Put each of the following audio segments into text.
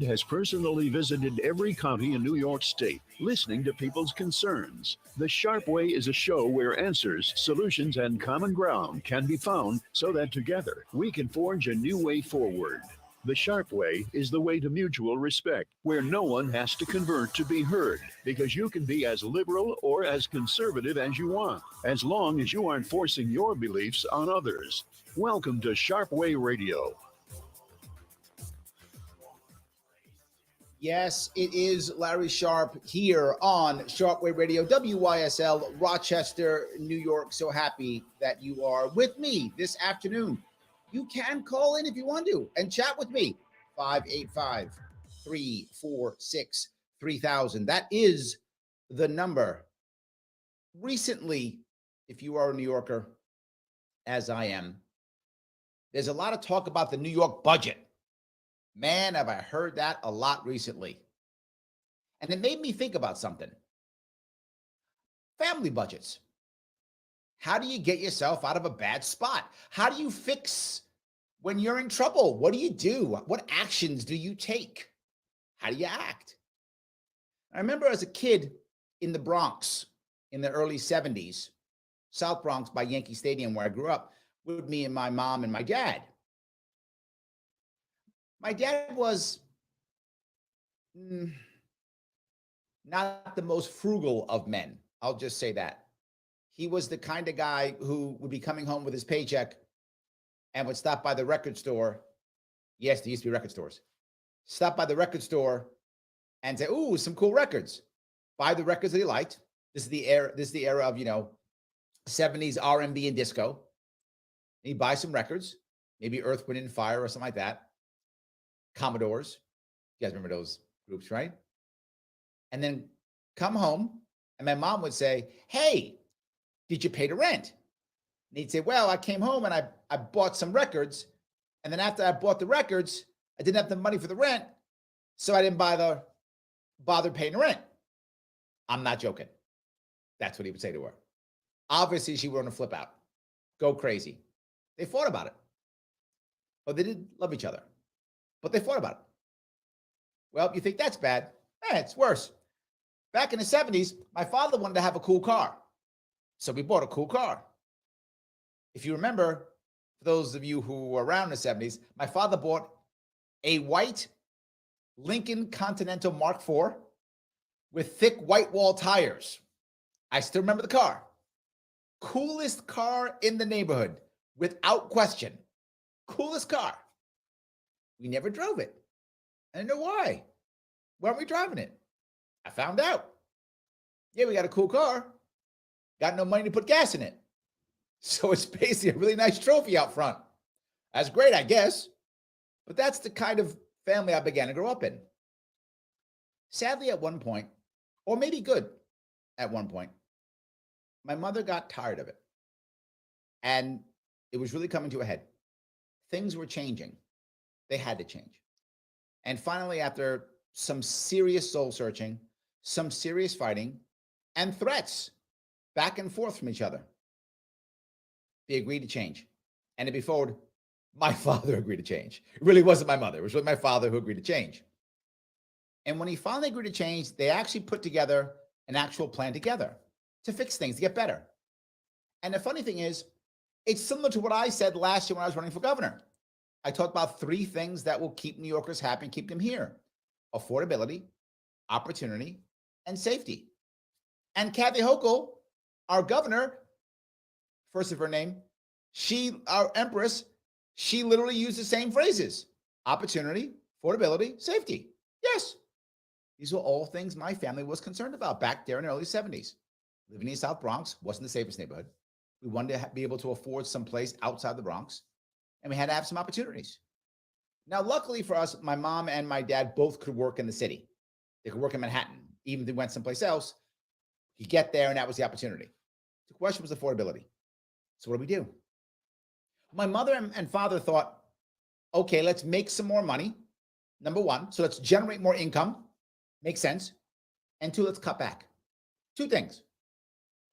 has personally visited every county in New York State, listening to people's concerns. The Sharpe Way is a show where answers, solutions, and common ground can be found so that together we can forge a new way forward. The Sharpe Way is the way to mutual respect, where no one has to convert to be heard, because you can be as liberal or as conservative as you want, as long as you aren't forcing your beliefs on others. Welcome to Sharpe Way Radio. Yes, it is Larry Sharpe here on Sharpe Way Radio, WYSL, Rochester, New York. So happy that you are with me this afternoon. You can call in if you want to and chat with me. 585-346-3000. That is the number. Recently, if you are a New Yorker, as I am, there's a lot of talk about the New York budget. Man, have I heard that a lot recently. And it made me think about something. Family budgets. How do you get yourself out of a bad spot? How do you fix when you're in trouble? What do you do? What actions do you take? How do you act? I remember as a kid in the Bronx in the early 70s, South Bronx by Yankee Stadium where I grew up, with me and my mom and my dad. My dad was not the most frugal of men. I'll just say that. He was the kind of guy who would be coming home with his paycheck and would stop by the record store. Yes, there used to be record stores. Stop by the record store and say, "Ooh, some cool records." Buy the records that he liked. This is the era of, 70s R&B and disco. And he'd buy some records, maybe Earth, Wind, and Fire or something like that. Commodores. You guys remember those groups, right? And then come home, and my mom would say, "Hey, did you pay the rent?" And he'd say, "Well, I came home and I bought some records. And then after I bought the records, I didn't have the money for the rent, so I didn't bother paying the rent." I'm not joking. That's what he would say to her. Obviously, she wanted to flip out, go crazy. They fought about it. But they did love each other. But they fought about it. Well, you think that's bad? It's worse. Back in the 70s, my father wanted to have a cool car. So we bought a cool car. If you remember, for those of you who were around in the 70s, my father bought a white Lincoln Continental Mark IV with thick white wall tires. I still remember the car. Coolest car in the neighborhood, without question. Coolest car. We never drove it. I didn't know why. Why aren't we driving it? I found out. Yeah, we got a cool car. Got no money to put gas in it. So it's basically a really nice trophy out front. That's great, I guess. But that's the kind of family I began to grow up in. Sadly, at one point, or maybe good at one point, my mother got tired of it. And it was really coming to a head. Things were changing. They had to change. And finally, after some serious soul searching, some serious fighting, and threats back and forth from each other, they agreed to change. And to be forward, my father agreed to change. It really wasn't my mother. It was really my father who agreed to change. And when he finally agreed to change, they actually put together an actual plan together to fix things, to get better. And the funny thing is, it's similar to what I said last year when I was running for governor. I talked about 3 things that will keep New Yorkers happy and keep them here: affordability, opportunity, and safety. And Kathy Hochul, our governor, first of her name, our empress, she literally used the same phrases: opportunity, affordability, safety. Yes, these were all things my family was concerned about back there in the early 70s. Living in South Bronx wasn't the safest neighborhood. We wanted to be able to afford some place outside the Bronx, and we had to have some opportunities. Now, luckily for us, my mom and my dad both could work in the city. They could work in Manhattan. Even if they went someplace else, you get there, and that was the opportunity. The question was affordability. So what do we do? My mother and father thought, okay, let's make some more money, number one. So let's generate more income. Makes sense. And 2, let's cut back. 2 things.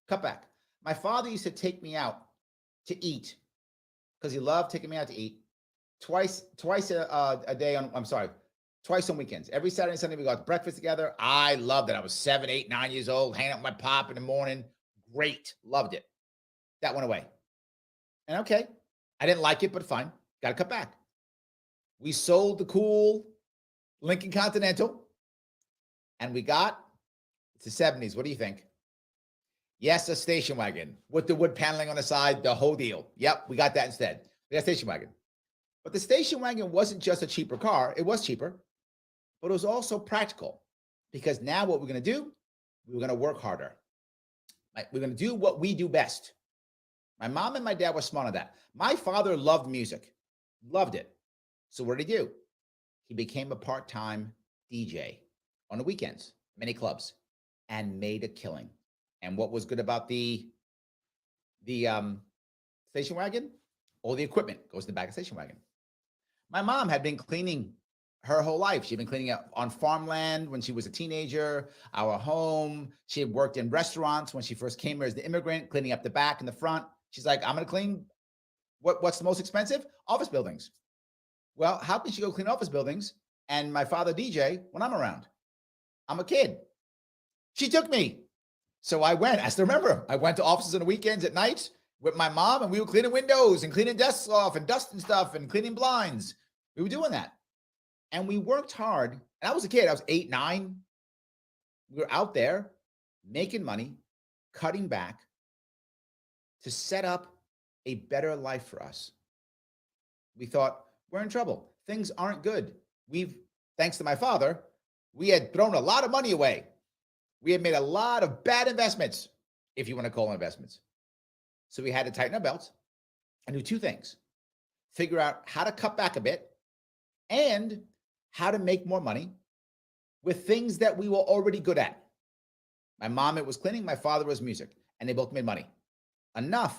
Cut back. My father used to take me out to eat because he loved taking me out to eat twice a day twice on weekends. Every Saturday and Sunday, we go out to breakfast together. I loved it. I was 7, 8, 9 years old, hanging out with my pop in the morning. Great. Loved it. That went away. And okay, I didn't like it, but fine. Got to cut back. We sold the cool Lincoln Continental, and we got, it's the 70s. What do you think? Yes, a station wagon with the wood paneling on the side, the whole deal. Yep, we got that instead. We got a station wagon. But the station wagon wasn't just a cheaper car. It was cheaper, but it was also practical, because now what we're going to do, we're going to work harder. We're going to do what we do best. My mom and my dad were smart on that. My father loved music, loved it. So what did he do? He became a part-time DJ on the weekends, many clubs, and made a killing. And what was good about the station wagon? All the equipment goes in the back of the station wagon. My mom had been cleaning her whole life. She'd been cleaning up on farmland when she was a teenager, our home. She had worked in restaurants when she first came here as an immigrant, cleaning up the back and the front. She's like, I'm going to clean what's the most expensive? Office buildings. Well, how can she go clean office buildings and my father DJ when I'm around? I'm a kid. She took me. So I went. I still remember. I went to offices on the weekends at night with my mom, and we were cleaning windows and cleaning desks off and dusting stuff and cleaning blinds. We were doing that. And we worked hard. And I was a kid. I was 8, 9. We were out there making money, cutting back to set up a better life for us. We thought, we're in trouble. Things aren't good. Thanks to my father, we had thrown a lot of money away. We had made a lot of bad investments, if you want to call them investments. So we had to tighten our belts and do two things: figure out how to cut back a bit and how to make more money with things that we were already good at. My mom, it was cleaning. My father was music, and they both made money. Enough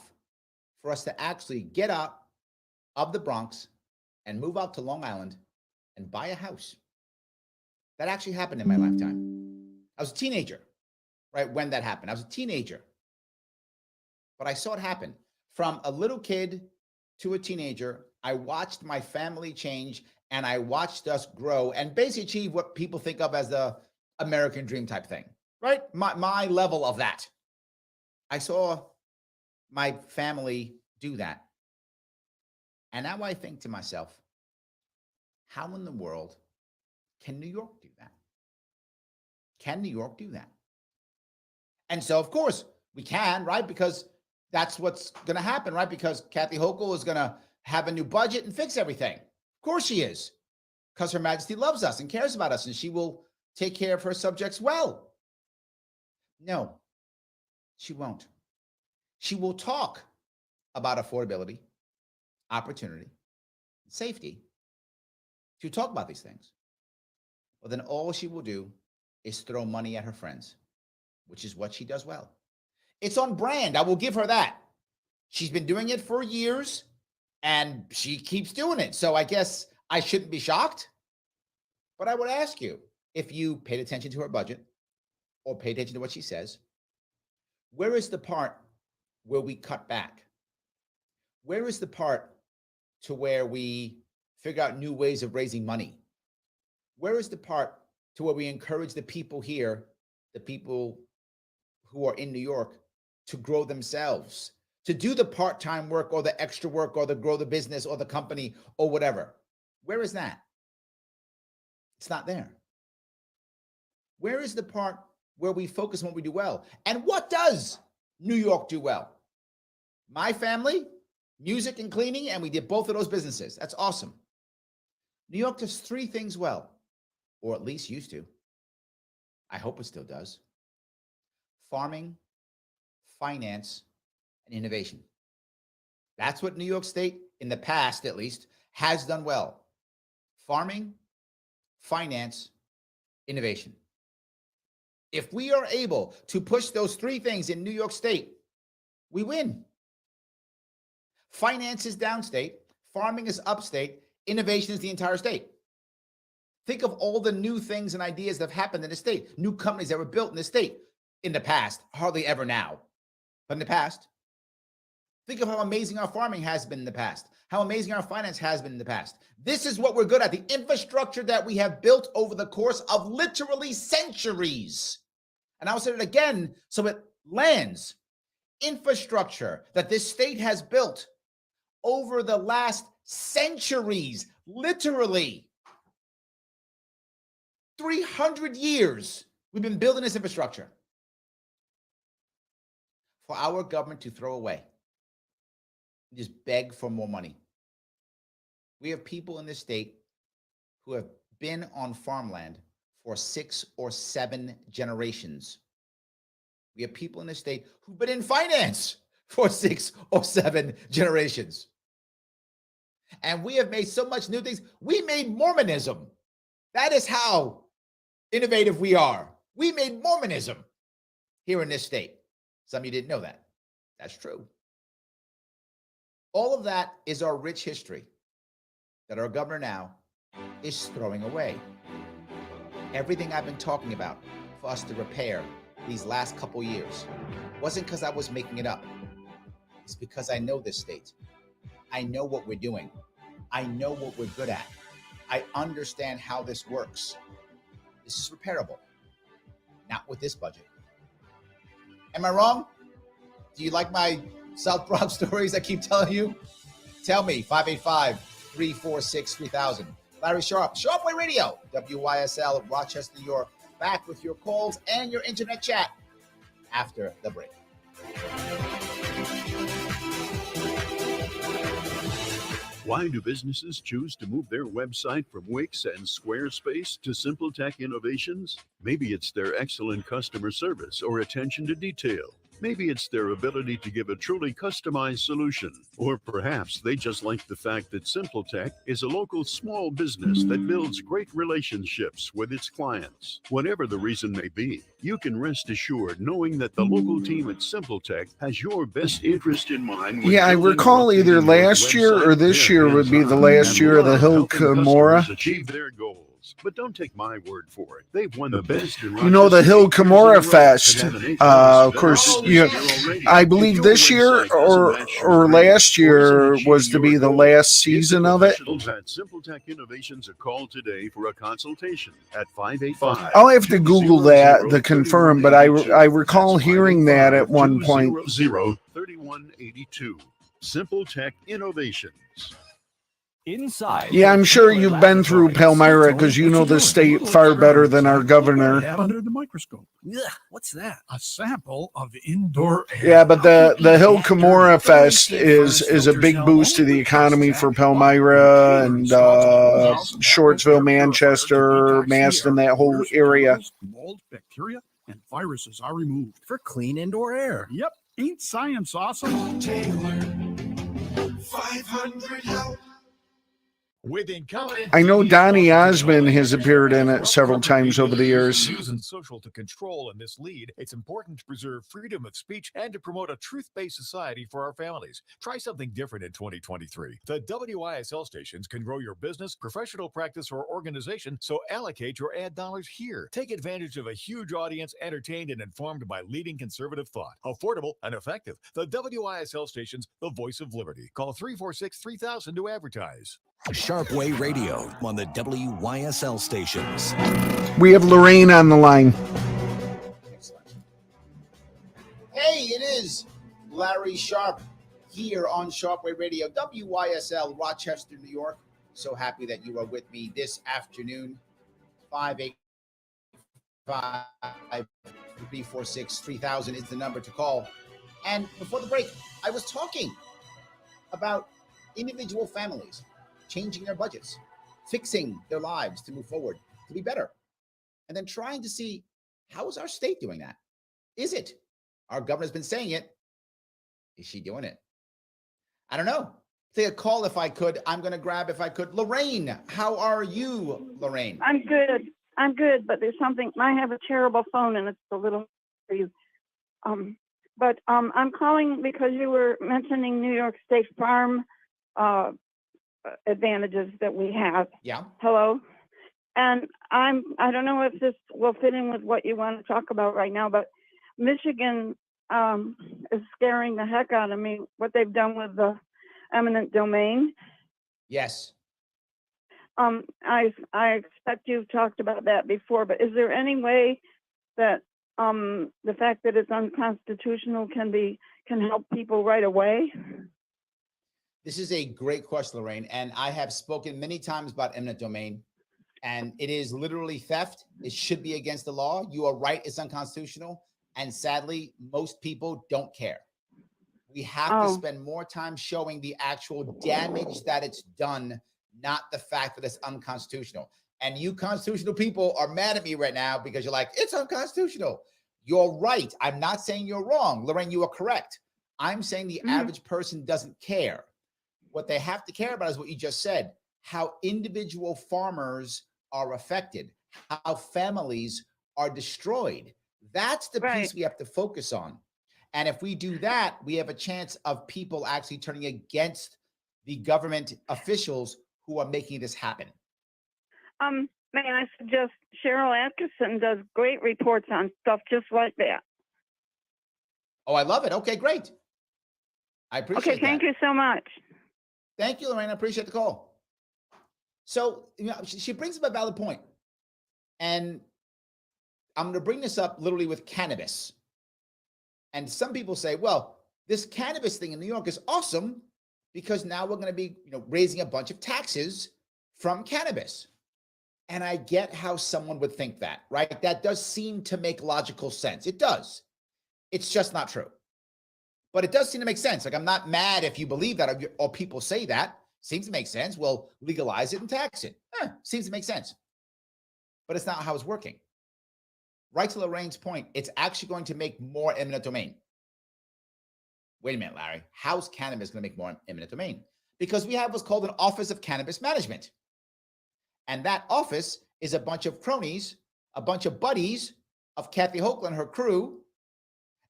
for us to actually get out of the Bronx and move out to Long Island and buy a house. That actually happened in my lifetime. I was a teenager, right, when that happened. I was a teenager. But I saw it happen. From a little kid to a teenager, I watched my family change, and I watched us grow and basically achieve what people think of as the American dream type thing, right? My level of that. I saw my family do that. And now I think to myself, how in the world can New York do that? Can New York do that? And so, of course, we can, right? Because that's what's going to happen, right? Because Kathy Hochul is going to have a new budget and fix everything. Of course she is, because Her Majesty loves us and cares about us, and she will take care of her subjects well. No, she won't. She will talk about affordability, opportunity, safety. She'll talk about these things. But then all she will do is throw money at her friends, which is what she does well. It's on brand. I will give her that. She's been doing it for years, and she keeps doing it. So I guess I shouldn't be shocked. But I would ask you, if you paid attention to her budget or paid attention to what she says, where is the part where we cut back? Where is the part to where we figure out new ways of raising money? Where is the part to where we encourage the people here, the people who are in New York, to grow themselves, to do the part-time work or the extra work or to grow the business or the company or whatever? Where is that? It's not there. Where is the part where we focus on what we do well? And what does New York do well? My family, music and cleaning, and we did both of those businesses. That's awesome. New York does 3 things well, or at least used to. I hope it still does. Farming, finance, and innovation. That's what New York State, in the past at least, has done well. Farming, finance, innovation. If we are able to push those 3 things in New York State, we win. Finance is downstate, farming is upstate, innovation is the entire state. Think of all the new things and ideas that have happened in the state, new companies that were built in the state in the past, hardly ever now, but in the past. Think of how amazing our farming has been in the past, how amazing our finance has been in the past. This is what we're good at, the infrastructure that we have built over the course of literally centuries. And I'll say it again so it lands. Infrastructure that this state has built over the last centuries, literally 300 years, we've been building this infrastructure. For our government to throw away, just beg for more money. We have people in this state who have been on farmland for 6 or 7 generations. We have people in this state who've been in finance for 6 or 7 generations. And we have made so much new things. We made Mormonism. That is how innovative we are. We made Mormonism here in this state. Some of you didn't know that. That's true. All of that is our rich history that our governor now is throwing away. Everything I've been talking about for us to repair these last couple years wasn't because I was making it up. It's because I know this state. I know what we're doing. I know what we're good at. I understand how this works. This is repairable. Not with this budget. Am I wrong? Do you like my South Bronx stories I keep telling you? Tell me, 585-346-3000. Larry Sharpe, Sharpe Way Radio, WYSL, Rochester, New York. Back with your calls and your internet chat after the break. Why do businesses choose to move their website from Wix and Squarespace to SimpleTech Innovations? Maybe it's their excellent customer service or attention to detail. Maybe it's their ability to give a truly customized solution. Or perhaps they just like the fact that SimpleTech is a local small business that builds great relationships with its clients. Whatever the reason may be, you can rest assured knowing that the local team at SimpleTech has your best interest in mind. Yeah, I recall either last year or this year would be the last year of the Hill Cumorah. Achieve their goals. But don't take my word for it. They've won the best in You know, the Hill Cumorah Fest, of course, I believe this year or last year was to be the last season of it. At SimpleTech Innovations, a call today for a consultation at 585. I'll have to Google that to confirm, but I recall hearing that at one point. 3182. SimpleTech Innovations. Inside. Yeah, I'm sure you've been through Palmyra because you know the state far better than our governor. Under the microscope. Ugh, what's that? A sample of indoor air. Yeah, but the Hill Cumorah Fest is a big boost to the economy for Palmyra and Shortsville, Manchester, Maston, that whole area. Mold, bacteria, and viruses are removed. For clean indoor air. Yep. Ain't science awesome? Taylor, 500 help. With incompetent, I know Donny Osmond has appeared in it several times over the years. Using social to control and mislead, it's important to preserve freedom of speech and to promote a truth-based society for our families. Try something different in 2023. The WYSL stations can grow your business, professional practice, or organization, so allocate your ad dollars here. Take advantage of a huge audience, entertained and informed by leading conservative thought. Affordable and effective. The WYSL stations, the voice of liberty. Call 346-3000 to advertise. Sharpe Way Radio on the WYSL stations. We have Lorraine on the line. Hey, it is Larry Sharpe here on Sharpe Way Radio, WYSL, Rochester, New York. So happy that you are with me this afternoon. 585-346-3000 is the number to call. And before the break, I was talking about individual families changing their budgets, fixing their lives to move forward, to be better, and then trying to see, how is our state doing that? Is it? Our governor's been saying it. Is she doing it? I don't know. Take a call if I could. I'm going to grab if I could. Lorraine, how are you, Lorraine? I'm good. But there's something. I have a terrible phone, and it's a little for you. I'm calling because you were mentioning New York State Farm advantages that we have. Yeah. Hello. And I don't know if this will fit in with what you want to talk about right now, but Michigan is scaring the heck out of me, what they've done with the eminent domain. Yes. I expect you've talked about that before, but is there any way that the fact that it's unconstitutional can help people right away? This is a great question, Lorraine, and I have spoken many times about eminent domain, and it is literally theft. It should be against the law. You are right, it's unconstitutional, and sadly, most people don't care. We have to spend more time showing the actual damage that it's done, not the fact that it's unconstitutional. And you constitutional people are mad at me right now because you're like, it's unconstitutional. You're right. I'm not saying you're wrong. Lorraine, you are correct. I'm saying the average person doesn't care. What they have to care about is what you just said, how individual farmers are affected, how families are destroyed. That's the piece we have to focus on. And if we do that, we have a chance of people actually turning against the government officials who are making this happen. May I suggest Cheryl Atkinson does great reports on stuff just like that. Oh, I love it. Okay, great. I appreciate Okay, thank you so much. Thank you, Lorraine. I appreciate the call. So, she brings up a valid point. And I'm going to bring this up literally with cannabis. And some people say, well, this cannabis thing in New York is awesome because now we're going to be, raising a bunch of taxes from cannabis. And I get how someone would think that, right? That does seem to make logical sense. It does. It's just not true. But it does seem to make sense. Like, I'm not mad if you believe that or people say that. Seems to make sense. Well, legalize it and tax it. Seems to make sense. But it's not how it's working. Right to Lorraine's point, it's actually going to make more eminent domain. Wait a minute, Larry. How's cannabis going to make more eminent domain? Because we have what's called an Office of Cannabis Management. And that office is a bunch of cronies, a bunch of buddies of Kathy Hochul and her crew.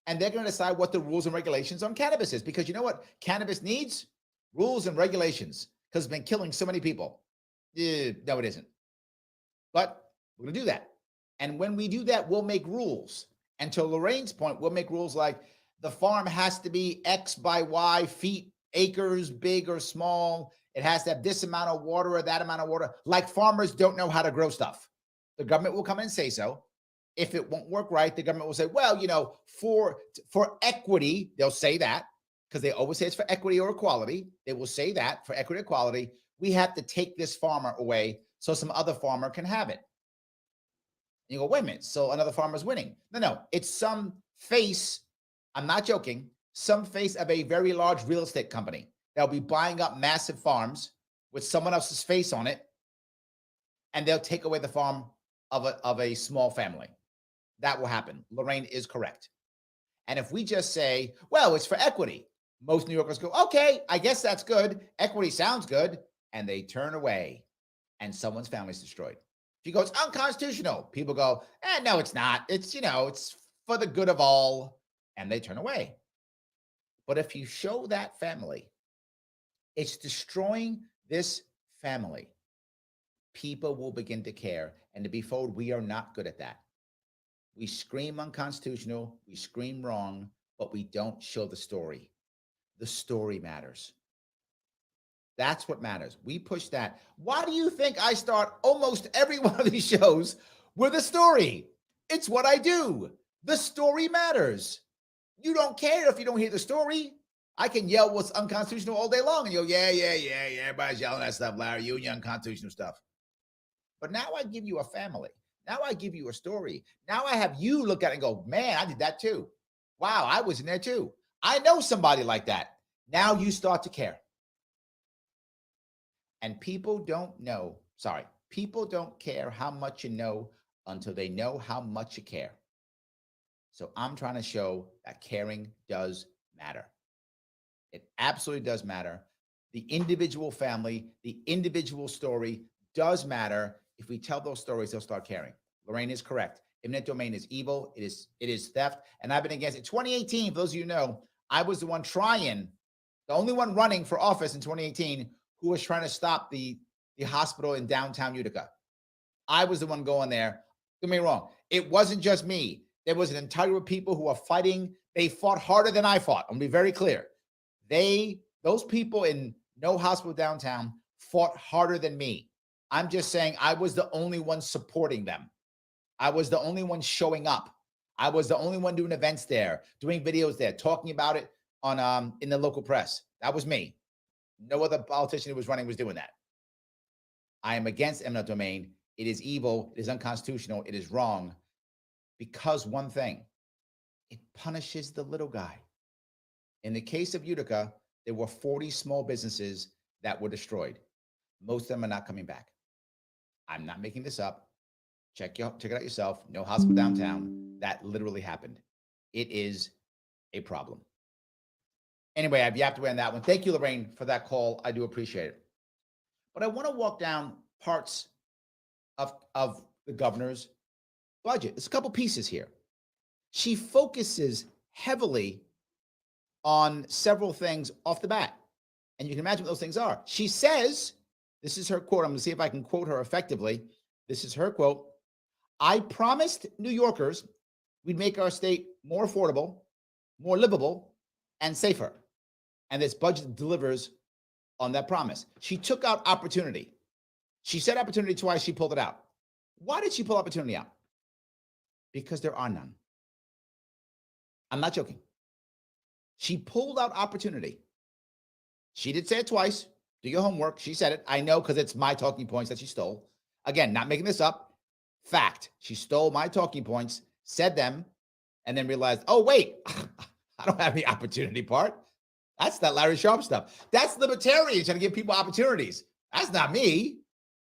And they're going to decide what the rules and regulations on cannabis is. Because you know what cannabis needs? Rules and regulations. Because it's been killing so many people. No, it isn't. But we're going to do that. And when we do that, we'll make rules. And to Lorraine's point, we'll make rules like the farm has to be X by Y feet, acres, big or small. It has to have this amount of water or that amount of water. Like farmers don't know how to grow stuff. The government will come in and say so. If it won't work right, the government will say, well, for equity, they'll say that because they always say it's for equity or equality. They will say that for equity or equality, we have to take this farmer away so some other farmer can have it. And you go, wait a minute, so another farmer's winning. No, it's some face, I'm not joking, some face of a very large real estate company that'll be buying up massive farms with someone else's face on it, and they'll take away the farm of a small family. That will happen. Lorraine is correct. And if we just say, well, it's for equity, most New Yorkers go, okay, I guess that's good. Equity sounds good. And they turn away and someone's family is destroyed. If you go, it's unconstitutional, people go, no, it's not. It's, it's for the good of all. And they turn away. But if you show that family, it's destroying this family, people will begin to care. And to be told, we are not good at that. We scream unconstitutional, we scream wrong, but we don't show the story. The story matters. That's what matters. We push that. Why do you think I start almost every one of these shows with a story? It's what I do. The story matters. You don't care if you don't hear the story. I can yell what's unconstitutional all day long and you'll, yeah. Everybody's yelling that stuff, Larry, you and your unconstitutional stuff. But now I give you a family. Now I give you a story. Now I have you look at it and go, man, I did that too. Wow, I was in there too. I know somebody like that. Now you start to care. And people don't care how much you know until they know how much you care. So I'm trying to show that caring does matter. It absolutely does matter. The individual family, the individual story does matter. If we tell those stories, they'll start caring. Lorraine is correct. Eminent domain is evil. It is theft. And I've been against it. 2018, for those of you who know, I was the only one running for office in 2018 who was trying to stop the hospital in downtown Utica. I was the one going there. Don't get me wrong. It wasn't just me. There was an entire group of people who are fighting. They fought harder than I fought. I'm going to be very clear. Those people in No Hospital Downtown fought harder than me. I'm just saying I was the only one supporting them. I was the only one showing up. I was the only one doing events there, doing videos there, talking about it on in the local press. That was me. No other politician who was running was doing that. I am against eminent domain. It is evil. It is unconstitutional. It is wrong. Because one thing, it punishes the little guy. In the case of Utica, there were 40 small businesses that were destroyed. Most of them are not coming back. I'm not making this up. Check it out yourself. No Hospital Downtown. That literally happened. It is a problem. Anyway, I've yapped away on that one. Thank you, Lorraine, for that call. I do appreciate it. But I want to walk down parts of the governor's budget. There's a couple pieces here. She focuses heavily on several things off the bat. And you can imagine what those things are. She says, this is her quote. I'm going to see if I can quote her effectively. This is her quote. I promised New Yorkers we'd make our state more affordable, more livable, and safer. And this budget delivers on that promise. She took out opportunity. She said opportunity twice. She pulled it out. Why did she pull opportunity out? Because there are none. I'm not joking. She pulled out opportunity. She did say it twice. Do your homework. She said it. I know because it's my talking points that she stole. Again, not making this up. Fact. She stole my talking points, said them, and then realized, oh, wait, I don't have the opportunity part. That's that Larry Sharpe stuff. That's libertarians trying to give people opportunities. That's not me.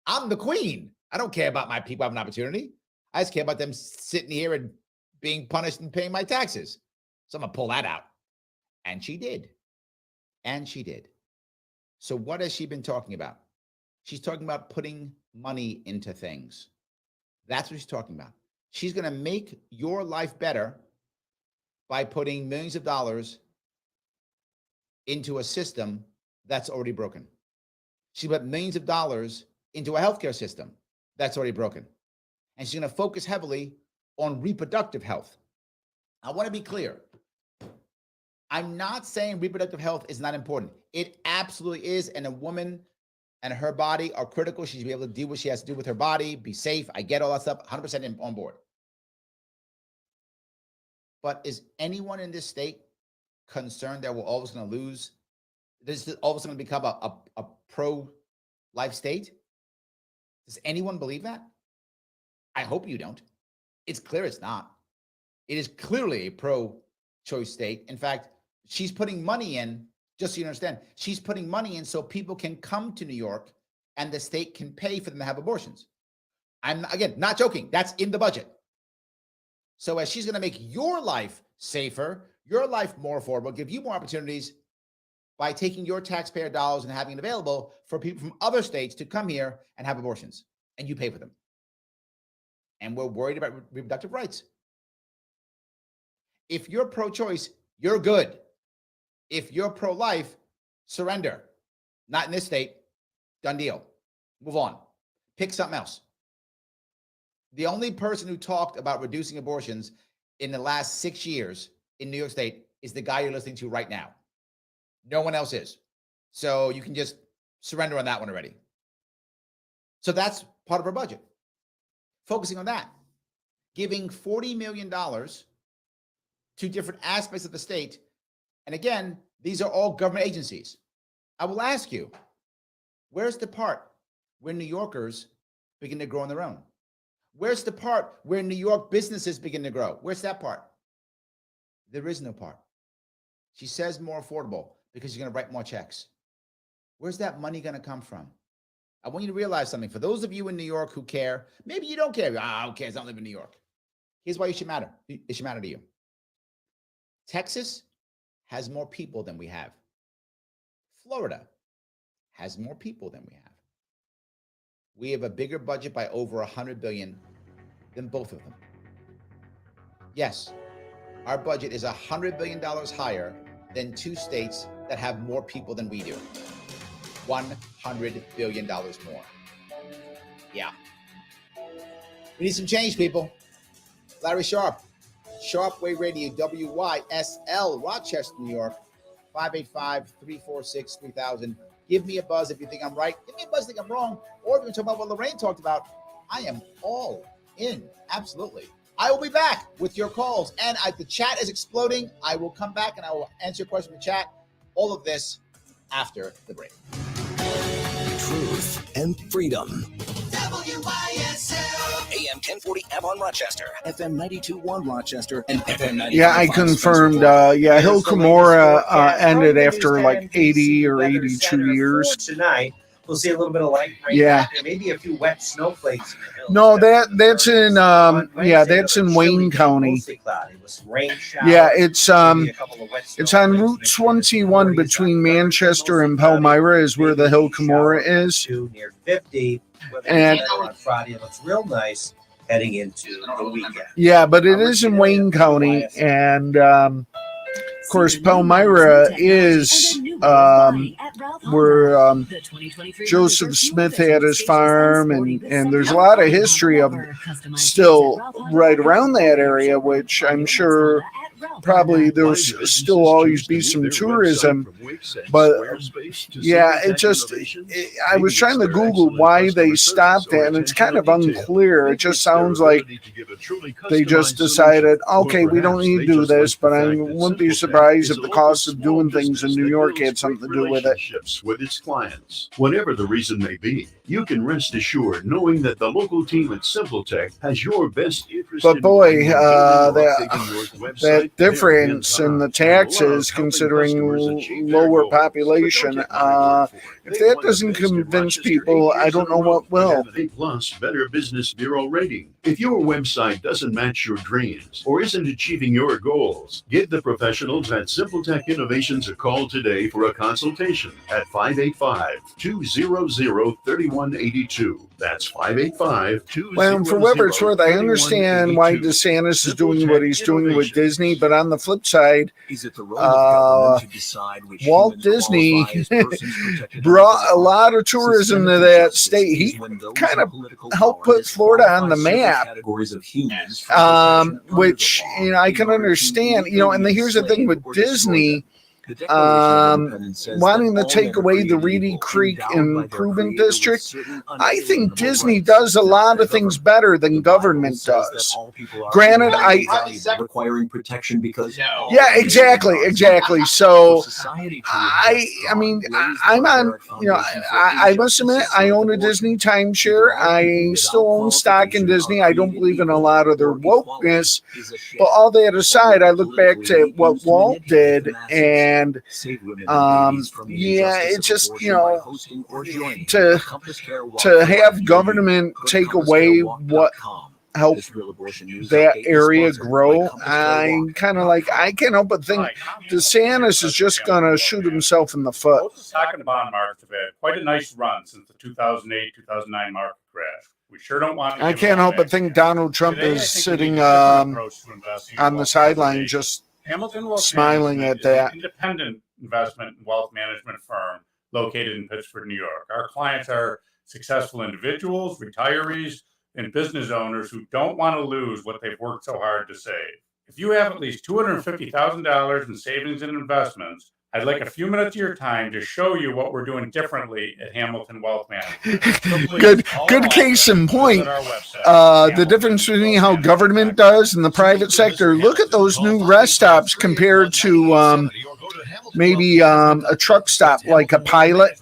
I'm the queen. I don't care about my people having an opportunity. I just care about them sitting here and being punished and paying my taxes. So I'm going to pull that out. And she did. And she did. So what has she been talking about? She's talking about putting money into things. That's what she's talking about. She's going to make your life better by putting millions of dollars into a system that's already broken. She put millions of dollars into a healthcare system that's already broken. And she's going to focus heavily on reproductive health. I want to be clear. I'm not saying reproductive health is not important. It absolutely is. And a woman and her body are critical. She should be able to do what she has to do with her body, be safe. I get all that stuff, 100% on board. But is anyone in this state concerned that we're always going to lose? This is always going to become a pro-life state? Does anyone believe that? I hope you don't. It's clear it's not. It is clearly a pro-choice state. In fact, she's putting money in, just so you understand, she's putting money in so people can come to New York and the state can pay for them to have abortions. I'm, again, not joking. That's in the budget. So as she's going to make your life safer, your life more affordable, give you more opportunities by taking your taxpayer dollars and having it available for people from other states to come here and have abortions, and you pay for them. And we're worried about reproductive rights. If you're pro-choice, you're good. If you're pro-life, surrender. Not in this state. Done deal. Move on. Pick something else. The only person who talked about reducing abortions in the last 6 years in New York State is the guy you're listening to right now. No one else is. So you can just surrender on that one already. So that's part of our budget. Focusing on that. Giving $40 million to different aspects of the state. And again, these are all government agencies. I will ask you, where's the part where New Yorkers begin to grow on their own? Where's the part where New York businesses begin to grow? Where's that part? There is no part. She says more affordable because you're going to write more checks. Where's that money going to come from? I want you to realize something. For those of you in New York who care, maybe you don't care. Who cares? I don't live in New York. Here's why you should matter. It should matter to you. Texas has more people than we have. Florida has more people than we have. We have a bigger budget by over $100 billion than both of them. Yes, our budget is $100 billion higher than two states that have more people than we do. $100 billion more. Yeah. We need some change, people. Larry Sharpe, Sharpe Way Radio, WYSL, Rochester, New York, 585-346-3000. Give me a buzz if you think I'm right. Give me a buzz if you think I'm wrong. Or if you're talking about what Lorraine talked about, I am all in. Absolutely. I will be back with your calls. And the chat is exploding. I will come back and I will answer your question in the chat. All of this after the break. Truth and freedom. WYSL. AM 1040 Avon Rochester, FM 92.1 Rochester, and FM 95. Yeah, I confirmed. Hill Cumorah ended after like 80 or 82 years. Tonight, we'll see a little bit of light rain. Yeah. And maybe a few wet snowflakes in the hills. No, that's in that's in Wayne County. Yeah, it's on Route 21 between Manchester and Palmyra is where the Hill Cumorah is. Near 50. And on Friday, it looks real nice heading into the weekend. Yeah, but it is in Wayne County, and of course Palmyra is where Joseph Smith had his farm, and there's a lot of history of still right around that area, which I'm sure probably there'll still always be some tourism, but yeah, I was trying to Google why they stopped it, and it's kind of unclear. It just sounds like they just decided, okay, we don't need to do this, but I wouldn't be surprised if the cost of doing things in New York had something to do with it. With its clients, whatever the reason may be, you can rest assured knowing that the local team at SimpleTech has your best interest. But boy, that difference in the taxes, considering lower population, if that doesn't convince people, I don't know what will. A+ Better Business Bureau rating. If your website doesn't match your dreams or isn't achieving your goals, give the professionals at SimpleTech Innovations a call today for a consultation at 585-200-3182. That's 585-200-3182. Well, for whatever it's worth, I understand why DeSantis is doing what he's doing with Disney, but on the flip side, Walt Disney brought a lot of tourism to that state. He kind of helped put Florida on the map, which I can understand. And here's the thing with Disney. Wanting to take away the Reedy Creek Improvement District, I think Disney does a lot of things better than government does. Granted, requiring protection because exactly. So I must admit, I own a Disney timeshare. I still own stock in Disney. I don't believe in a lot of their wokeness, but all that aside, I look back to what Walt did, and it's just to have government take away what helped that area grow. I'm kind of like, I can't help but think DeSantis is just gonna shoot himself in the foot. The stock and bond markets have had quite a nice run since the 2008-2009 market crash. We sure don't want. I can't help but think Donald Trump is sitting on the sideline just smiling at that. Independent investment and wealth management firm located in Pittsburgh, New York. Our clients are successful individuals, retirees, and business owners who don't want to lose what they've worked so hard to save. If you have at least $250,000 in savings and investments, I'd like a few minutes of your time to show you what we're doing differently at Hamilton Wealth Management. Good case in point. The difference between how government does and the private sector. Look at those new rest stops compared to maybe a truck stop like a Pilot.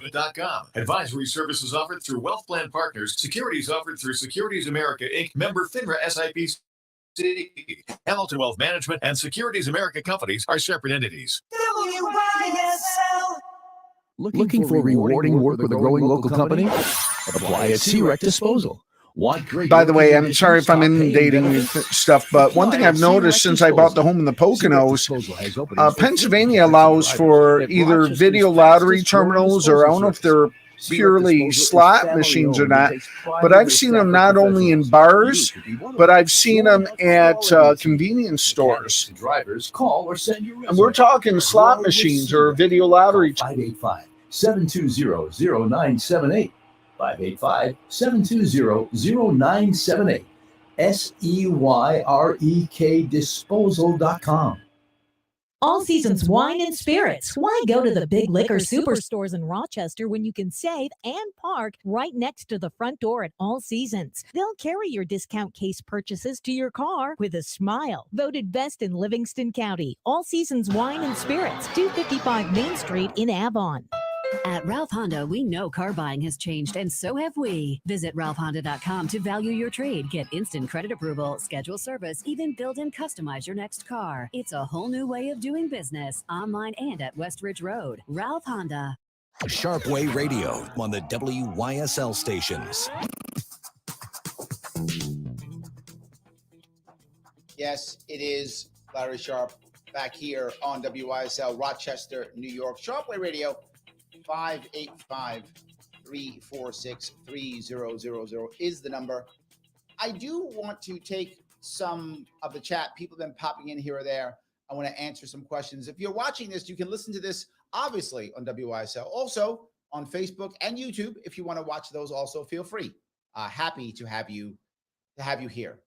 Advisory services offered through Wealth Plan Partners. Securities offered through Securities America Inc. Member FINRA SIPC. Hamilton Wealth Management and Securities America companies are separate entities. WYSL. Looking for rewarding work with a growing local company? Apply at C-Rec Disposal. By the way, I'm sorry if I'm inundating you stuff, but one thing I've noticed since I bought the home in the Poconos, Pennsylvania allows for either video lottery terminals, or I don't know if they're purely slot machines or not, but I've seen them not only in bars, but I've seen them at convenience stores. And we're talking slot machines or video lottery. 585-720-0978. 585-720-0978. SEYREK disposal.com. All Seasons Wine and Spirits. Why go to the big liquor superstores in Rochester when you can save and park right next to the front door at All Seasons? They'll carry your discount case purchases to your car with a smile. Voted best in Livingston County. All Seasons Wine and Spirits, 255 Main Street in Avon. At Ralph Honda, we know car buying has changed, and so have we. Visit ralphhonda.com to value your trade, get instant credit approval, schedule service, even build and customize your next car. It's a whole new way of doing business, online and at Westridge Road. Ralph Honda. Sharpe Way Radio on the WYSL stations. Yes, it is Larry Sharpe back here on WYSL Rochester, New York. Sharpe Way Radio. 585-346-3000 is the number. I do want to take some of the chat. People have been popping in here or there. I want to answer some questions. If you're watching this, you can listen to this obviously on WYSL, also on Facebook and YouTube. If you want to watch those, also feel free. Happy to have you here.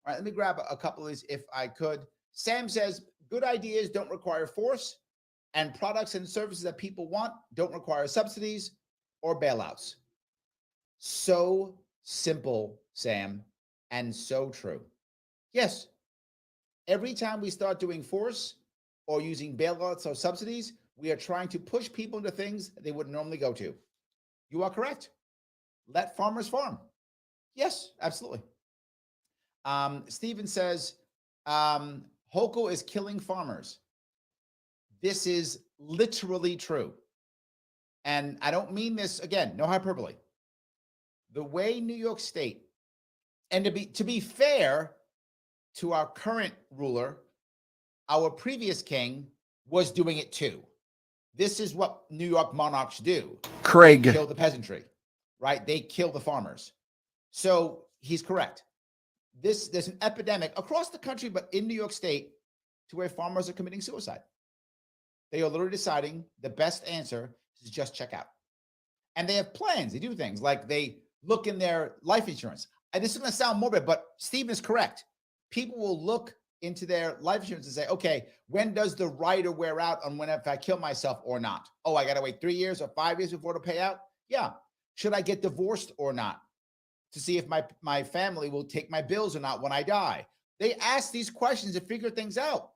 All right, let me grab a couple of these if I could. Sam says, good ideas don't require force, and products and services that people want don't require subsidies or bailouts. So simple, Sam, and so true. Yes, every time we start doing force or using bailouts or subsidies, we are trying to push people into things they would normally go to. You are correct. Let farmers farm. Yes, absolutely. Stephen says, Hochul is killing farmers. This is literally true. And I don't mean this, again, no hyperbole. The way New York State, and to be fair to our current ruler, our previous king was doing it too. This is what New York monarchs do. Craig. They kill the peasantry, right? They kill the farmers. So he's correct. There's an epidemic across the country, but in New York State, to where farmers are committing suicide. They are literally deciding the best answer is just check out. And they have plans. They do things like they look in their life insurance. And this is going to sound morbid, but Stephen is correct. People will look into their life insurance and say, okay, when does the rider wear out on when if I kill myself or not? Oh, I got to wait 3 years or 5 years before to pay out? Yeah. Should I get divorced or not? To see if my family will take my bills or not when I die. They ask these questions to figure things out.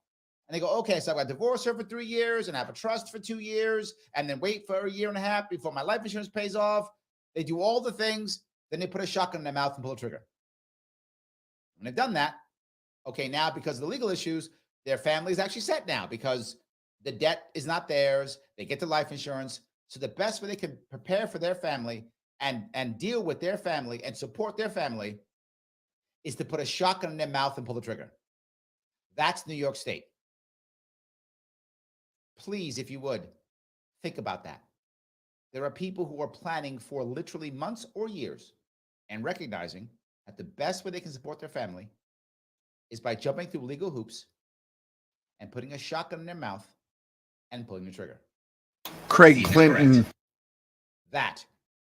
And they go, okay, so I've got to divorce her for 3 years and have a trust for 2 years and then wait for a year and a half before my life insurance pays off. They do all the things. Then they put a shotgun in their mouth and pull a trigger. When they've done that, okay, now because of the legal issues, their family is actually set now because the debt is not theirs. They get the life insurance. So the best way they can prepare for their family and deal with their family and support their family is to put a shotgun in their mouth and pull the trigger. That's New York State. Please, if you would, think about that. There are people who are planning for literally months or years and recognizing that the best way they can support their family is by jumping through legal hoops and putting a shotgun in their mouth and pulling the trigger. Craig Clinton. That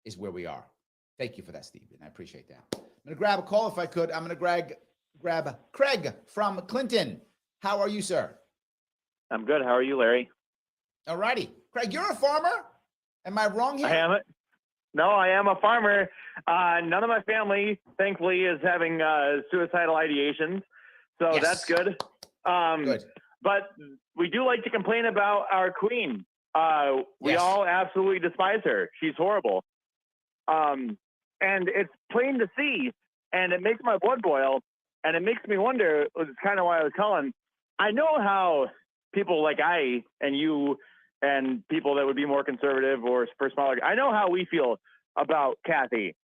is where we are. Thank you for that, Steve, and I appreciate that. I'm going to grab a call if I could. I'm going to grab Craig from Clinton. How are you, sir? I'm good. How are you, Larry? All righty. Craig, you're a farmer? Am I wrong here? I am. No, I am a farmer. None of my family, thankfully, is having suicidal ideations. So yes. That's good. Good. But we do like to complain about our queen. We all absolutely despise her. She's horrible. And it's plain to see. And it makes my blood boil. And it makes me wonder, it's kind of why I was calling. I know how people like I and you and people that would be more conservative or for smaller, I know how we feel about Kathy.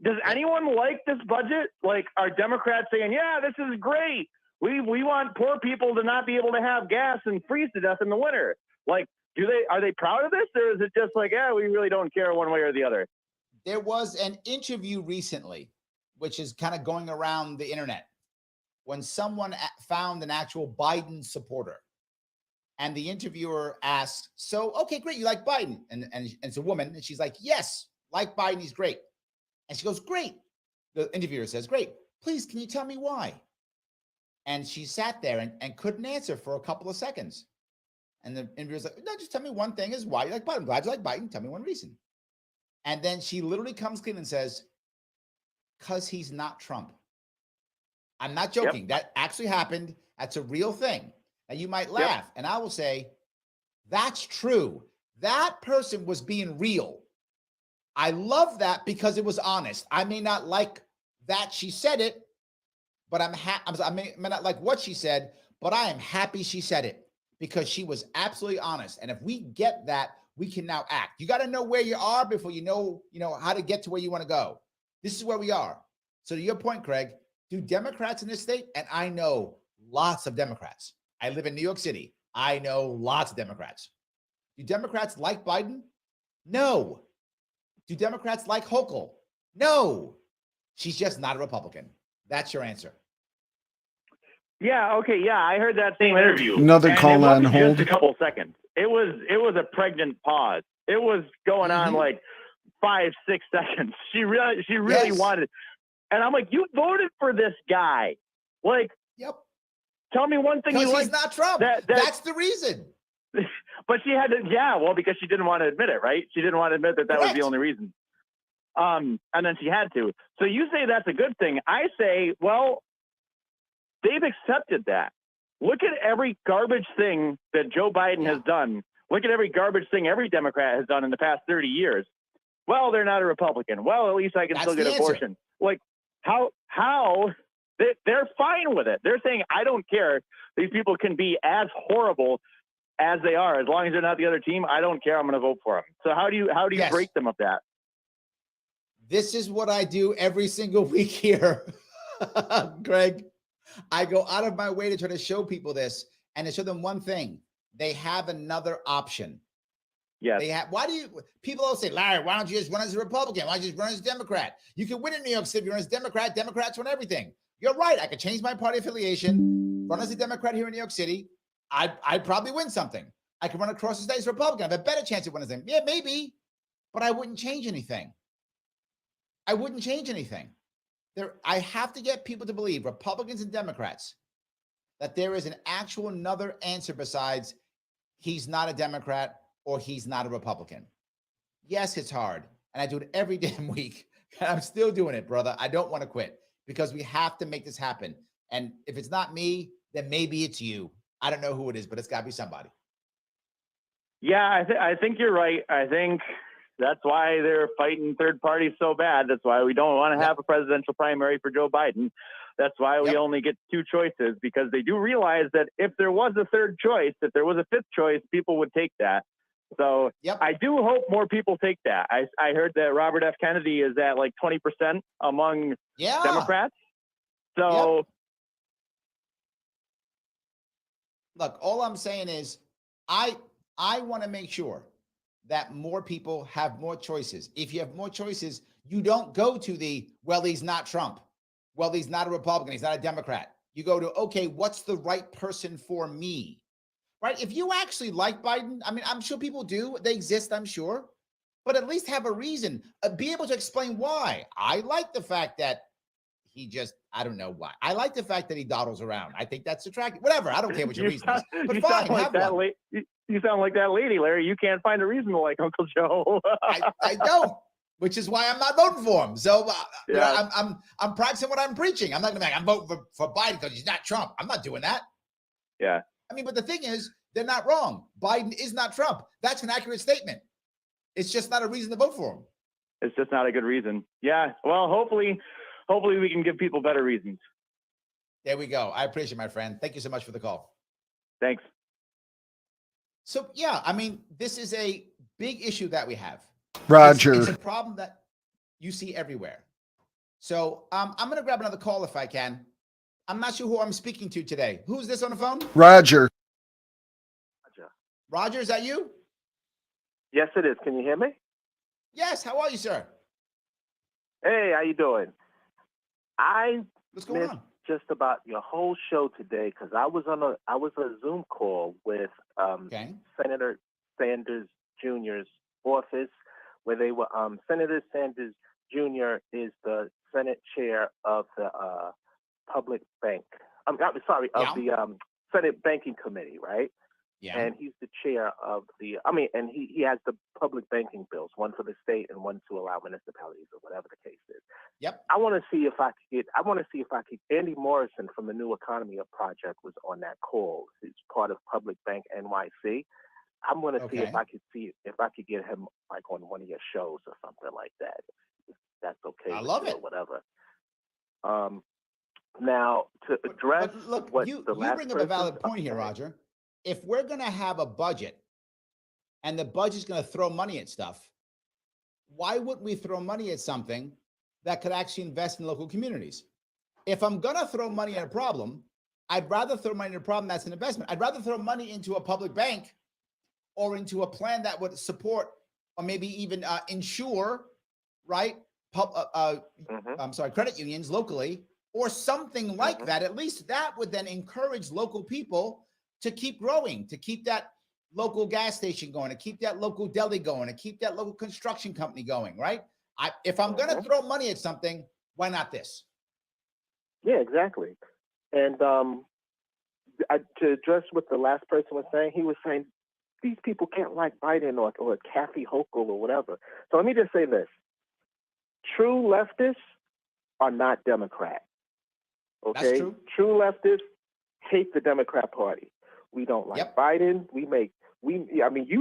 Does anyone like this budget? Like, are Democrats saying, yeah, this is great. We want poor people to not be able to have gas and freeze to death in the winter. Like, are they proud of this? Or is it just like, yeah, we really don't care one way or the other? There was an interview recently, which is kind of going around the internet, when someone found an actual Biden supporter. And the interviewer asked, so, okay, great, you like Biden? And it's a woman, and she's like, yes, like Biden, he's great. And she goes, great. The interviewer says, great. Please, can you tell me why? And she sat there and couldn't answer for a couple of seconds. And the interviewer's like, no, just tell me one thing is why you like Biden. I'm glad you like Biden. Tell me one reason. And then she literally comes clean and says, because he's not Trump. I'm not joking. Yep. That actually happened. That's a real thing. Now you might laugh, and I will say, that's true. That person was being real. I love that because it was honest. I may not like that she said it, but I may not like what she said, but I am happy she said it because she was absolutely honest. And if we get that, we can now act. You got to know where you are before you know how to get to where you want to go. This is where we are. So to your point, Craig, do Democrats in this state, and I know lots of Democrats. I live in New York City. I know lots of Democrats. Do Democrats like Biden? No. Do Democrats like Hochul? No. She's just not a Republican. That's your answer. Yeah. Okay. Yeah, I heard that same interview. Another call on hold. Just a couple seconds. It was a pregnant pause. It was going on like 5-6 seconds. She really wanted. And I'm like, you voted for this guy. Like, tell me one thing you like. Because he's not Trump. That's the reason. But she had to, because she didn't want to admit it, right? She didn't want to admit that was the only reason. And then she had to. So you say that's a good thing. I say, well, they've accepted that. Look at every garbage thing that Joe Biden has done. Look at every garbage thing every Democrat has done in the past 30 years. Well, they're not a Republican. Well, at least I can still get an abortion. Like, how they're fine with it. They're saying, I don't care. These people can be as horrible as they are. As long as they're not the other team, I don't care. I'm going to vote for them. So how do you break them of that? This is what I do every single week here, Greg. I go out of my way to try to show people this and to show them one thing. They have another option. Yeah. They have. People always say, Larry, why don't you just run as a Republican? Why don't you just run as a Democrat? You can win in New York City if you run as a Democrat. Democrats win everything. You're right. I could change my party affiliation, run as a Democrat here in New York City. I'd probably win something. I could run across the state as a Republican. I have a better chance of winning something. Yeah, maybe, but I wouldn't change anything. I have to get people to believe, Republicans and Democrats, that there is an actual another answer besides he's not a Democrat or he's not a Republican. Yes, it's hard. And I do it every damn week. And I'm still doing it, brother. I don't want to quit because we have to make this happen. And if it's not me, then maybe it's you. I don't know who it is, but it's got to be somebody. Yeah, I think you're right. I think that's why they're fighting third parties so bad. That's why we don't want to have a presidential primary for Joe Biden. That's why we only get two choices, because they do realize that if there was a third choice, if there was a fifth choice, people would take that. So I do hope more people take that. I heard that Robert F. Kennedy is at like 20% among Democrats. So look, all I'm saying is I want to make sure that more people have more choices. If you have more choices, you don't go to well, he's not Trump. Well, he's not a Republican. He's not a Democrat. You go to, okay, what's the right person for me? Right? If you actually like Biden, I mean, I'm sure people do. They exist, I'm sure. But at least have a reason. Be able to explain why. I like the fact that I don't know why. I like the fact that he dawdles around. I think that's attractive. Whatever. I don't care what your reason is. But you fine, sound like that you sound like that lady, Larry. You can't find a reason to like Uncle Joe. I don't, which is why I'm not voting for him. So I'm practicing what I'm preaching. I'm not going to I'm voting for Biden because he's not Trump. I'm not doing that. Yeah. I mean, but the thing is, they're not wrong. Biden is not Trump. That's an accurate statement. It's just not a reason to vote for him. It's just not a good reason. Yeah. Well, hopefully we can give people better reasons. There we go. I appreciate it, my friend. Thank you so much for the call. Thanks. So, yeah, I mean, this is a big issue that we have. Roger. It's a problem that you see everywhere. So I'm going to grab another call if I can. I'm not sure who I'm speaking to today. Who's this on the phone? Roger. Roger, is that you? Yes, it is. Can you hear me? Yes. How are you, sir? Hey, how you doing? What's going on? Just about your whole show today because I was on a Zoom call with Senator Sanders Jr.'s office where they were Senator Sanders Jr. is the Senate chair of the public bank. I'm sorry, of the Senate Banking Committee, right? Yeah. And he's the chair of the, and he has the public banking bills, one for the state and one to allow municipalities or whatever the case is. Yep. I want to see if I could Andy Morrison from the New Economy Project was on that call. He's part of Public Bank NYC. I'm going to see if I could get him like on one of your shows or something like that. If that's okay. I love it. Or whatever. Now to address what you the last bring up a valid point here, Roger. If we're going to have a budget and the budget's going to throw money at stuff, why wouldn't we throw money at something that could actually invest in local communities? If I'm going to throw money at a problem, I'd rather throw money at a problem that's an investment. I'd rather throw money into a public bank or into a plan that would support or maybe even insure, right? Credit unions locally or something like that. At least that would then encourage local people to keep growing, to keep that local gas station going, to keep that local deli going, to keep that local construction company going, right? If I'm going to throw money at something, why not this? Yeah, exactly. And to address what the last person was saying, he was saying these people can't like Biden or Kathy Hochul or whatever. So let me just say this. True leftists are not Democrats. Okay? That's true. True leftists hate the Democrat Party. We don't like Biden. You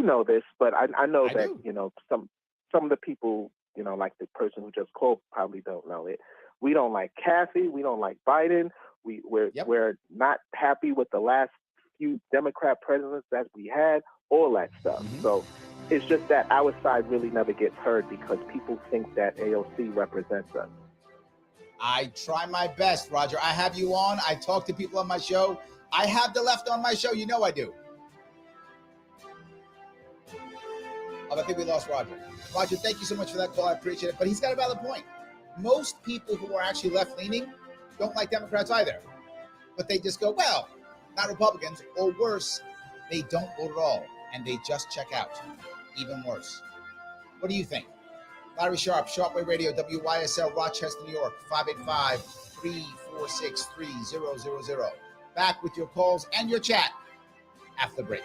know this, but I know that, you know, some of the people, you know, like the person who just called probably don't know it. We don't like Kathy. We don't like Biden. We're not happy with the last few Democrat presidents that we had, all that stuff. So it's just that our side really never gets heard because people think that AOC represents us. I try my best, Roger. I have you on. I talk to people on my show. I have the left on my show. You know I do. I think we lost Roger. Roger, thank you so much for that call. I appreciate it. But he's got a valid point. Most people who are actually left-leaning don't like Democrats either. But they just go, well, not Republicans, or worse, they don't vote at all. And they just check out. Even worse. What do you think? Larry Sharpe, Sharpe Way Radio, WYSL, Rochester, New York, 585-346-3000. Back with your calls and your chat after the break.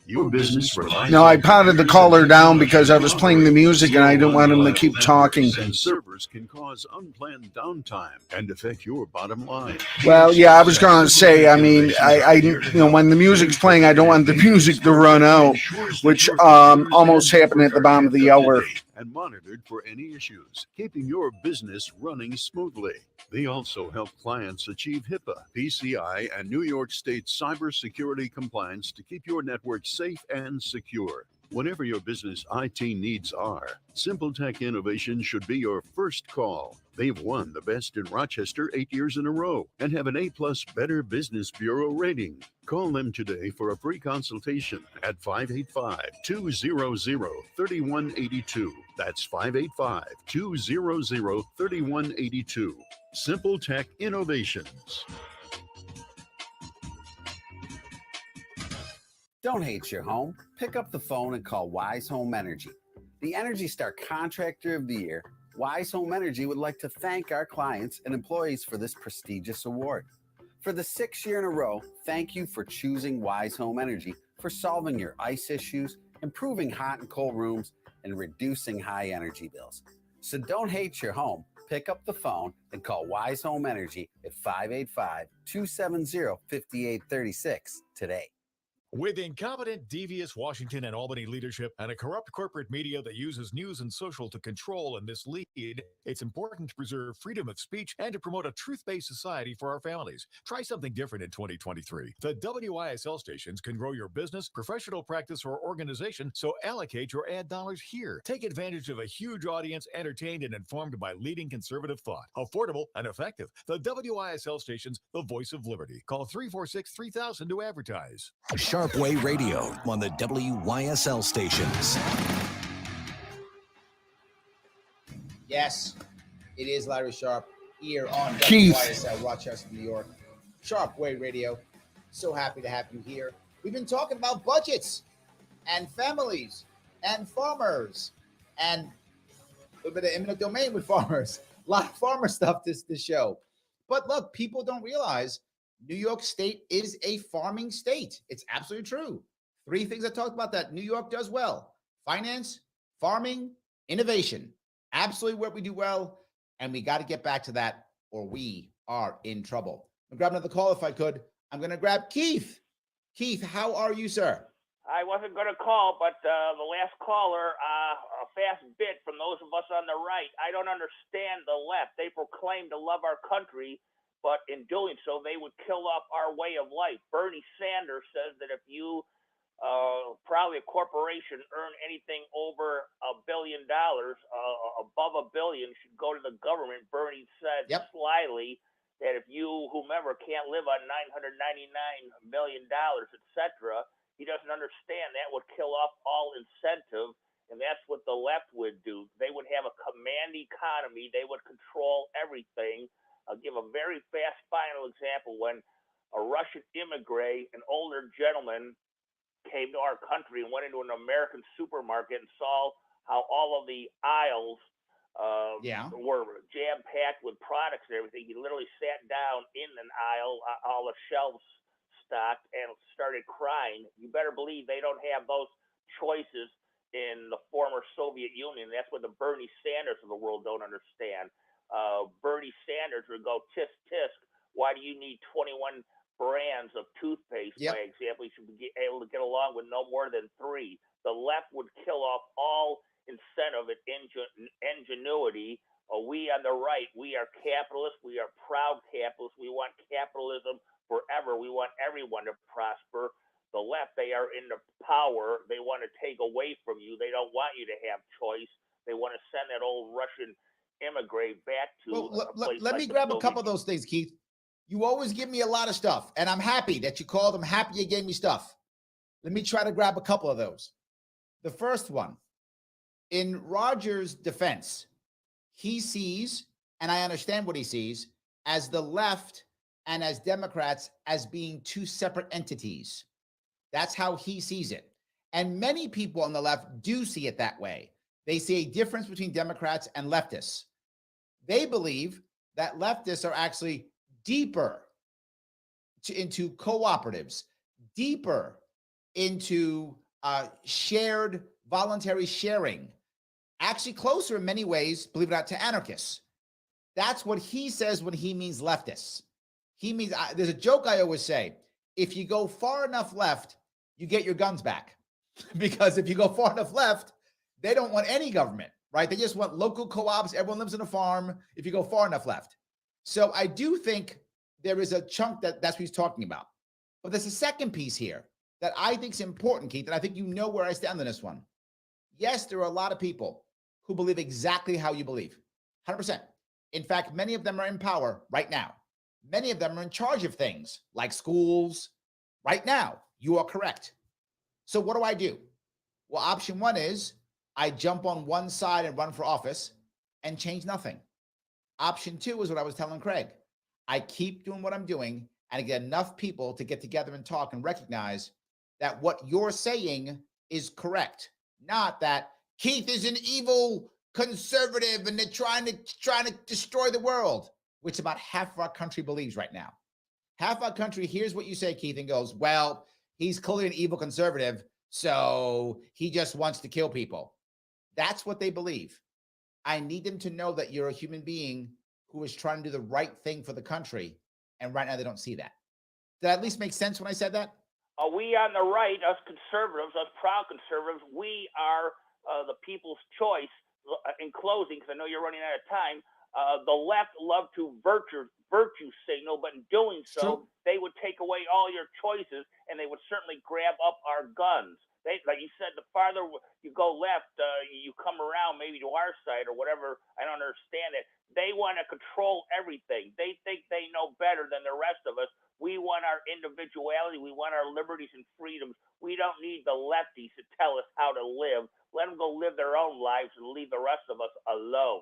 Your business relies No, I pounded the caller down because I was playing the music and I didn't want him to keep talking. And servers can cause unplanned downtime and affect your bottom line. Well, yeah, I was going to say, I mean, I when the music's playing, I don't want the music to run out, which almost happened at the bottom of the hour. And monitored for any issues, keeping your business running smoothly. They also help clients achieve HIPAA, PCI, and New York State cybersecurity compliance to keep your network safe and secure. Whatever your business IT needs are, Simple Tech Innovation should be your first call. They've won the best in Rochester 8 years in a row and have an A+ Better Business Bureau rating. Call them today for a free consultation at 585-200-3182. That's 585-200-3182. Simple Tech Innovations. Don't hate your home. Pick up the phone and call Wise Home Energy. The Energy Star Contractor of the Year, Wise Home Energy would like to thank our clients and employees for this prestigious award. For the 6th year in a row, thank you for choosing Wise Home Energy for solving your ice issues, improving hot and cold rooms, and reducing high energy bills. So don't hate your home. Pick up the phone and call Wise Home Energy at 585-270-5836 today. With incompetent, devious Washington and Albany leadership and a corrupt corporate media that uses news and social to control and mislead, it's important to preserve freedom of speech and to promote a truth-based society for our families. Try something different in 2023. The WYSL stations can grow your business, professional practice, or organization, so allocate your ad dollars here. Take advantage of a huge audience, entertained and informed by leading conservative thought. Affordable and effective. The WYSL stations, the voice of liberty. Call 346-3000 to advertise. Sharpe Way Radio on the WYSL stations. Yes, it is Larry Sharpe here on Keith. WYSL, Rochester, New York. Sharpe Way Radio. So happy to have you here. We've been talking about budgets and families and farmers and a little bit of eminent domain with farmers. A lot of farmer stuff this show. But look, people don't realize New York State is a farming state. It's absolutely true. 3 things I talked about that New York does well: finance, farming, innovation. Absolutely what we do well. And we got to get back to that or we are in trouble. I'm grab another call if I could. I'm going to grab Keith. Keith, how are you, sir? I wasn't going to call, but the last caller, a fast bit from those of us on the right. I don't understand the left. They proclaim to love our country, but in doing so, they would kill off our way of life. Bernie Sanders says that if you, probably a corporation, earn anything over $1 billion, above $1 billion, should go to the government. Bernie said slyly that if you, whomever, can't live on $999 million, etc., he doesn't understand that would kill off all incentive, and that's what the left would do. They would have a command economy. They would control everything. I'll give a very fast final example. When a Russian immigrant, an older gentleman, came to our country and went into an American supermarket and saw how all of the aisles were jam-packed with products and everything, he literally sat down in an aisle, all the shelves stocked, and started crying. You better believe they don't have those choices in the former Soviet Union. That's what the Bernie Sanders of the world don't understand. Bernie Sanders would go, tisk, tisk, why do you need 21 brands of toothpaste, by example? You should be able to get along with no more than 3. The left would kill off all incentive and ingenuity. We on the right, we are capitalists. We are proud capitalists. We want capitalism forever. We want everyone to prosper. The left, they are in the power. They want to take away from you. They don't want you to have choice. They want to send that old Russian immigrant back to let me grab a couple of those things, Keith. You always give me a lot of stuff, and I'm happy that you called. I'm happy you gave me stuff. Let me try to grab a couple of those. The first one, in Roger's defense, he sees, and I understand what he sees, as the left and as Democrats as being 2 separate entities. That's how he sees it. And many people on the left do see it that way. They see a difference between Democrats and leftists. They believe that leftists are actually deeper into cooperatives, deeper into shared voluntary sharing, actually closer in many ways, believe it or not, to anarchists. That's what he says when he means leftists. He means, there's a joke I always say, if you go far enough left, you get your guns back. Because if you go far enough left, they don't want any government, right? They just want local co-ops. Everyone lives in a farm if you go far enough left. So I do think there is a chunk that's what he's talking about. But there's a second piece here that I think is important, Keith, and I think you know where I stand on this one. Yes, there are a lot of people who believe exactly how you believe, 100%. In fact, many of them are in power right now. Many of them are in charge of things like schools right now. You are correct. So what do? Well, option 1 is I jump on one side and run for office and change nothing. Option 2 is what I was telling Craig. I keep doing what I'm doing and I get enough people to get together and talk and recognize that what you're saying is correct. Not that Keith is an evil conservative and they're trying to destroy the world, which about half of our country believes right now. Half our country hears what you say, Keith, and goes, well, he's clearly an evil conservative, so he just wants to kill people. That's what they believe. I need them to know that you're a human being who is trying to do the right thing for the country, and right now they don't see that. Did that at least make sense when I said that? We on the right, us conservatives, us proud conservatives, we are the people's choice. In closing, because I know you're running out of time, the left love to virtue signal, but in doing so, they would take away all your choices, and they would certainly grab up our guns. They, like you said, the farther you go left, you come around maybe to our side or whatever. I don't understand it. They want to control everything. They think they know better than the rest of us. We want our individuality. We want our liberties and freedoms. We don't need the lefties to tell us how to live. Let them go live their own lives and leave the rest of us alone.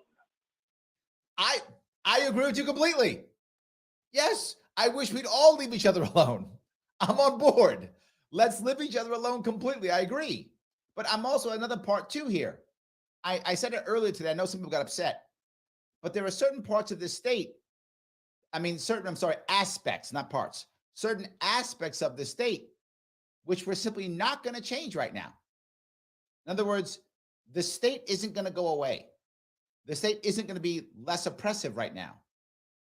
I agree with you completely. Yes, I wish we'd all leave each other alone. I'm on board. Let's leave each other alone completely. I agree. But I'm also another part too here. I said it earlier today. I know some people got upset, but there are certain parts of this state. Aspects, not parts. Certain aspects of the state, which we're simply not going to change right now. In other words, the state isn't going to go away. The state isn't going to be less oppressive right now.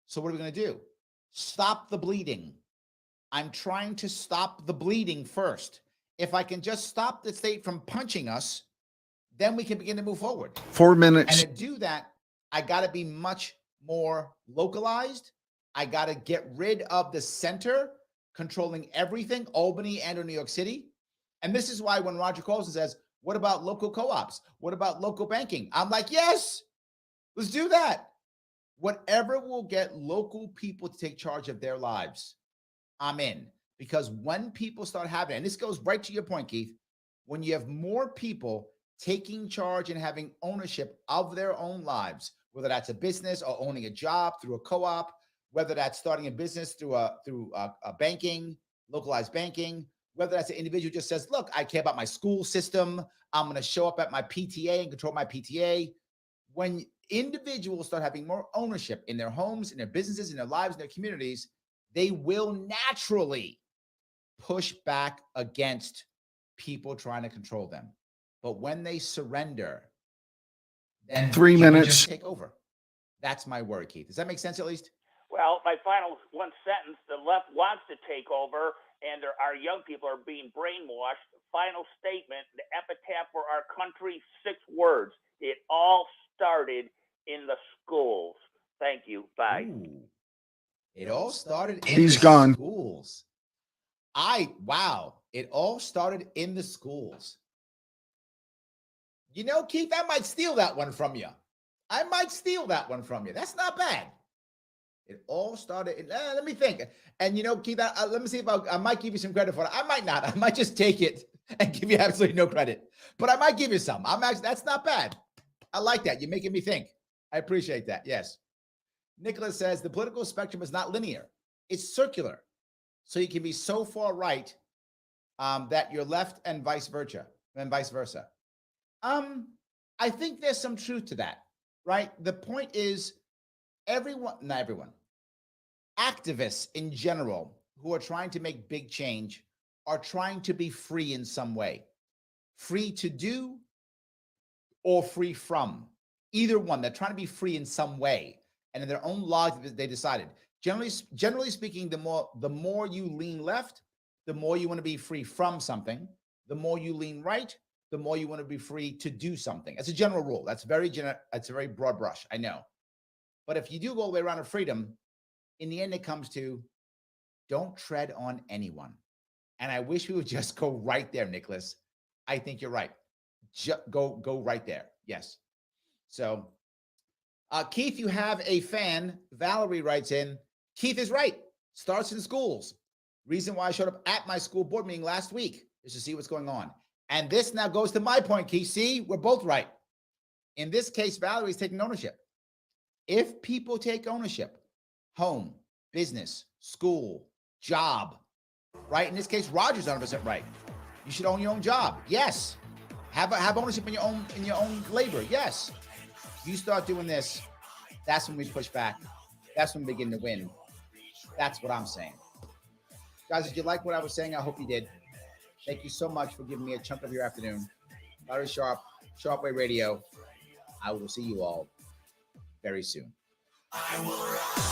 So what are we going to do? Stop the bleeding. I'm trying to stop the bleeding first. If I can just stop the state from punching us, then we can begin to move forward. 4 minutes. And to do that, I got to be much more localized. I got to get rid of the center controlling everything, Albany and or New York City. And this is why when Roger calls and says, what about local co-ops? What about local banking? I'm like, yes, let's do that. Whatever will get local people to take charge of their lives, I'm in. Because when people start having, and this goes right to your point, Keith, when you have more people taking charge and having ownership of their own lives, whether that's a business or owning a job through a co-op, whether that's starting a business through a banking, localized banking, whether that's an individual who just says, look, I care about my school system. I'm going to show up at my PTA and control my PTA. When individuals start having more ownership in their homes, in their businesses, in their lives, in their communities, they will naturally push back against people trying to control them. But when they surrender, then 3 minutes. Just take over. That's my word, Keith. Does that make sense at least? Well, my final one sentence, the left wants to take over, and our young people are being brainwashed. Final statement, the epitaph for our country, 6 words. It all started in the schools. Thank you. Bye. Ooh. It all started in He's the gone. schools. It all started in the schools. You know, Keith, I might steal that one from you. That's not bad. It all started, let me think. And you know, Keith, let me see if I might give you some credit for it. I might not. I might just take it and give you absolutely no credit. But I might give you some. That's not bad. I like that. You're making me think. I appreciate that. Yes. Nicholas says the political spectrum is not linear. It's circular. So you can be so far right that you're left and vice versa. I think there's some truth to that, right? The point is not everyone, activists in general who are trying to make big change are trying to be free in some way. Free to do or free from. Either one. They're trying to be free in some way. And in their own logic, they decided. Generally speaking, the more you lean left, the more you want to be free from something. The more you lean right, the more you want to be free to do something. That's a general rule. That's it's a very broad brush, I know. But if you do go all the way around to freedom, in the end, it comes to don't tread on anyone. And I wish we would just go right there, Nicholas. I think you're right. Go right there. Yes. So, Keith, you have a fan. Valerie writes in, Keith is right. Starts in schools. Reason why I showed up at my school board meeting last week is to see what's going on. And this now goes to my point, Keith. See, we're both right. In this case, Valerie's taking ownership. If people take ownership, home, business, school, job, right? In this case, Roger's 100% right. You should own your own job. Yes. Have ownership in your own labor. Yes. You start doing this, that's when we push back. That's when we begin to win. That's what I'm saying. Guys, did you like what I was saying? I hope you did. Thank you so much for giving me a chunk of your afternoon. Larry Sharpe, Sharpe Way Radio. I will see you all very soon. I will rise.